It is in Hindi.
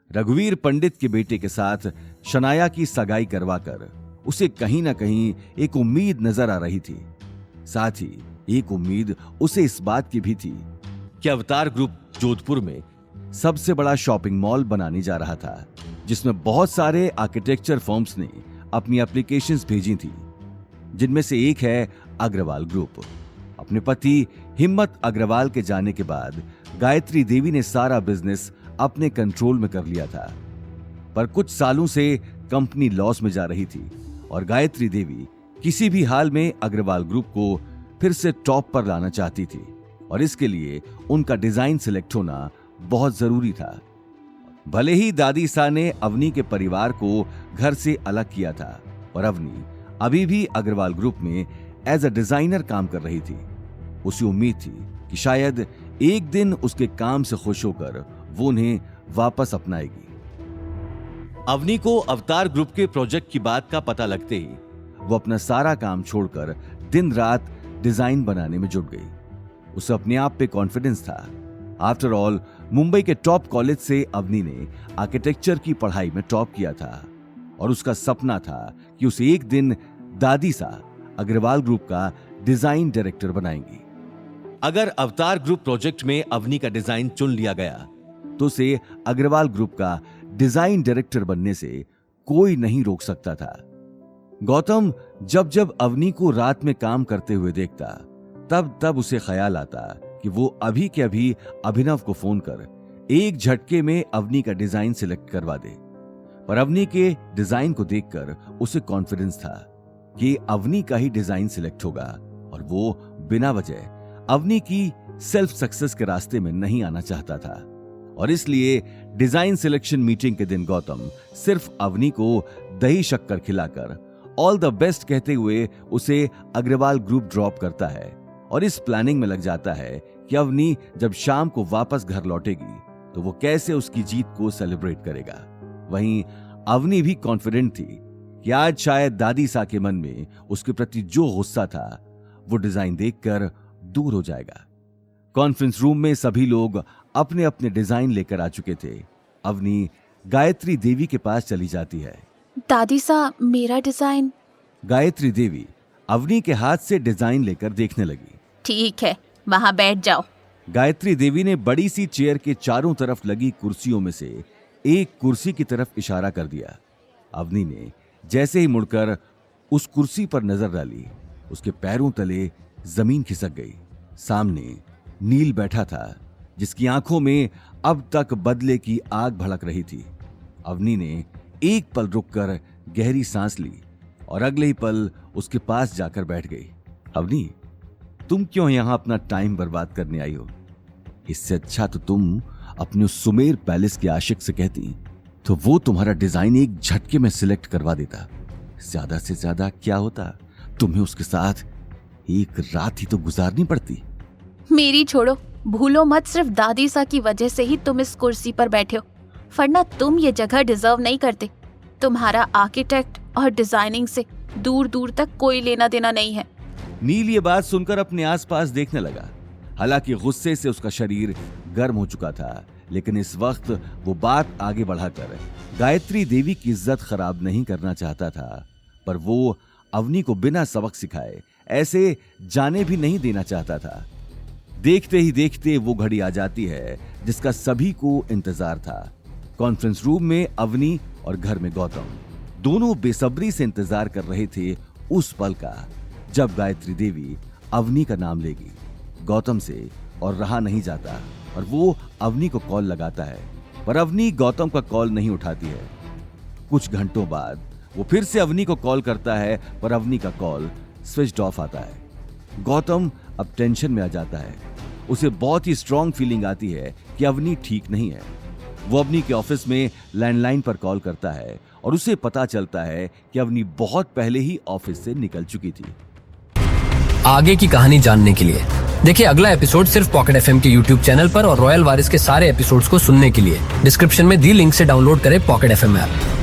रघुवीर पंडित के बेटे के साथ शनाया की सगाई करवाकर उसे कहीं ना कहीं एक उम्मीद नजर आ रही थी। साथ ही एक उम्मीद उसे इस बात की भी थी कि अवतार ग्रुप जोधपुर में सबसे बड़ा शॉपिंग मॉल बनाने जा रहा था, जिसमें बहुत सारे आर्किटेक्चर फर्म्स ने अपनी एप्लीकेशंस भेजी थी, जिनमें से एक है अग्रवाल ग्रुप। अपने पति हिम्मत अग्रवाल के जाने के बाद गायत्री देवी ने सारा बिजनेस अपने कंट्रोल में कर लिया था, पर कुछ सालों से कंपनी लॉस में जा रही थी और गायत्री देवी किसी भी हाल में अग्रवाल ग्रुप को फिर से टॉप पर लाना चाहती थी और इसके लिए उनका डिजाइन सिलेक्ट होना बहुत जरूरी था। भले ही दादी सा ने अवनी के परिवार को घर से अलग किया था और अवनी अभी भी अग्रवाल ग्रुप में एज अ डिजाइनर काम कर रही थी। उसे उम्मीद थी कि शायद एक दिन उसके काम से खुश होकर वो उन्हें वापस अपनाएगी। अवनी को अवतार ग्रुप के प्रोजेक्ट की बात का पता लगते ही वो अपना सारा काम छोड़कर दिन रात डिजाइन बनाने में जुट गई। उसे अपने आप पे कॉन्फिडेंस था। आफ्टर ऑल मुंबई के टॉप कॉलेज से अवनी ने आर्किटेक्चर की पढ़ाई में टॉप किया था और उसका सपना था कि उसे एक दिन दादी सा अग्रवाल ग्रुप का डिजाइन डायरेक्टर बनाएंगी। अगर अवतार ग्रुप प्रोजेक्ट में अवनी का डिजाइन चुन लिया गया तो उसे अग्रवाल ग्रुप का डिजाइन डायरेक्टर बनने से कोई नहीं रोक सकता था। गौतम जब जब अवनी को रात में काम करते हुए देखता तब तब उसे ख्याल आता कि वो अभी के अभी अभिनव को फोन कर एक झटके में अवनी का डिजाइन सिलेक्ट करवा दे। पर अवनी के डिजाइन को देखकर उसे कॉन्फिडेंस था कि अवनी का ही डिजाइन सिलेक्ट होगा और वो बिना वजह अवनी की सेल्फ सक्सेस के रास्ते में नहीं आना चाहता था। और इसलिए डिजाइन सिलेक्शन मीटिंग के दिन गौतम सिर्फ अवनी को दही शक्कर खिलाकर ऑल द बेस्ट कहते हुए उसे अग्रवाल ग्रुप ड्रॉप करता है और इस प्लानिंग में लग जाता है कि अवनी जब शाम को वापस घर लौटेगी तो वो कैसे उसकी जीत को सेलिब्रेट करेगा। वहीं अवनी भी कॉन्फिडेंट थी कि आज शायद दादी सा के मन में उसके प्रति जो गुस्सा था वो डिजाइन देखकर दूर हो जाएगा। कॉन्फ्रेंस रूम में सभी लोग अपने अपने डिजाइन लेकर आ चुके थे। अवनी गायत्री देवी के पास चली जाती है। दादी सा, मेरा डिजाइन। गायत्री देवी अवनी के हाथ से डिजाइन लेकर देखने लगी। ठीक है, वहां बैठ जाओ। गायत्री देवी ने बड़ी सी चेयर के चारों तरफ लगी कुर्सियों में से एक कुर्सी की तरफ इशारा कर दिया। अवनी ने जैसे ही मुड़कर उस कुर्सी पर नजर डाली, उसके पैरों तले जमीन खिसक गई। सामने नील बैठा था, जिसकी आंखों में अब तक बदले की आग भड़क रही थी। अवनी ने एक पल रुककर गहरी सांस ली और अगले ही पल उसके पास जाकर बैठ गई। अवनी, तुम क्यों यहां अपना टाइम बर्बाद करने आई हो? इससे अच्छा तो तुम अपने उस सुमेर पैलेस के आशिक से कहती तो वो तुम्हारा डिजाइन एक झटके में सिलेक्ट करवा देता। ज्यादा से ज्यादा क्या होता, तुम्हें उसके साथ एक रात ही तो गुजारनी पड़ती। मेरी छोड़ो, भूलो मत सिर्फ दादी सा की वजह से ही तुम इस कुर्सी पर बैठे हो, वरना तुम ये जगह डिजर्व नहीं करते। तुम्हारा आर्किटेक्ट और डिजाइनिंग से दूर दूर तक कोई लेना देना नहीं है। नील ये बात सुनकर अपने आसपास देखने लगा। हालांकि गुस्से से उसका शरीर गर्म हो चुका था, लेकिन इस वक्त वो बात आगे बढ़ाकर गायत्री देवी की इज्जत खराब नहीं करना चाहता था, पर वो अवनी को बिना सबक सिखाए ऐसे जाने भी नहीं देना चाहता था। देखते ही देखते वो घड़ी आ जाती है जिसका सभी को इंतजार था। कॉन्फ्रेंस रूम में अवनी और घर में गौतम दोनों बेसब्री से इंतजार कर रहे थे उस पल का जब गायत्री देवी अवनी का नाम लेगी। गौतम से और रहा नहीं जाता और वो अवनी को कॉल लगाता है, पर अवनी गौतम का कॉल नहीं उठाती है। कुछ घंटों बाद वो फिर से अवनी को कॉल करता है, पर अवनी का कॉल स्विच्ड ऑफ आता है। गौतम अब टेंशन में आ जाता है। उसे बहुत ही स्ट्रॉन्ग फीलिंग आती है कि अवनी ठीक नहीं है। वो अवनी के ऑफिस में लैंडलाइन पर कॉल करता है और उसे पता चलता है कि अवनी बहुत पहले ही ऑफिस से निकल चुकी थी। आगे की कहानी जानने के लिए देखिए अगला एपिसोड सिर्फ पॉकेट एफएम के यूट्यूब चैनल पर और रॉयल वारिस के सारे एपिसोड्स को सुनने के लिए डिस्क्रिप्शन में दी लिंक से डाउनलोड करें पॉकेट एफएम ऐप।